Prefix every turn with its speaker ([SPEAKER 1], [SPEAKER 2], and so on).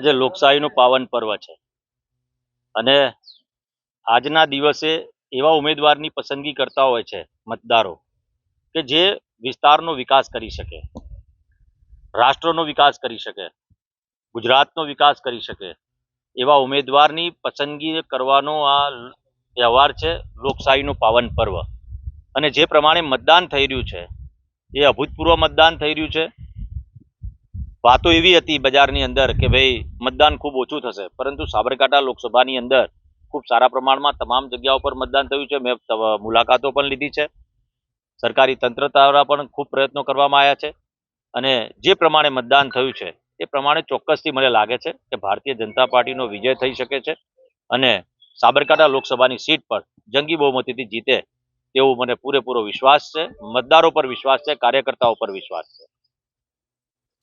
[SPEAKER 1] આજે લોકશાહીનું પાવન પર્વ છે અને આજના દિવસે એવા ઉમેદવારની પસંદગી કરતા હોય છે મતદારો કે જે વિસ્તારનો વિકાસ કરી શકે, રાષ્ટ્રનો વિકાસ કરી શકે, ગુજરાતનો વિકાસ કરી શકે એવા ઉમેદવારની પસંદગી કરવાનો આ તહેવાર છે લોકશાહીનું પાવન પર્વ। અને જે પ્રમાણે મતદાન થઈ રહ્યું છે એ અભૂતપૂર્વ મતદાન થઈ રહ્યું છે। વાતો એવી હતી બજારની અંદર કે ભાઈ મતદાન ખૂબ ઓછું થશે, પરંતુ સાબરકાંઠા લોકસભાની અંદર ખૂબ સારા પ્રમાણમાં તમામ જગ્યાઓ પર મતદાન થયું છે। મેં મુલાકાતો પણ લીધી છે, સરકારી તંત્ર દ્વારા પણ ખૂબ પ્રયત્નો કરવામાં આવ્યા છે અને જે પ્રમાણે મતદાન થયું છે એ પ્રમાણે ચોક્કસથી મને લાગે છે કે ભારતીય જનતા પાર્ટીનો વિજય થઈ શકે છે અને સાબરકાંઠા લોકસભાની સીટ પર જંગી બહુમતીથી જીતે તેવો મને પૂરેપૂરો વિશ્વાસ છે। મતદારો પર વિશ્વાસ છે, કાર્યકર્તાઓ પર વિશ્વાસ છે।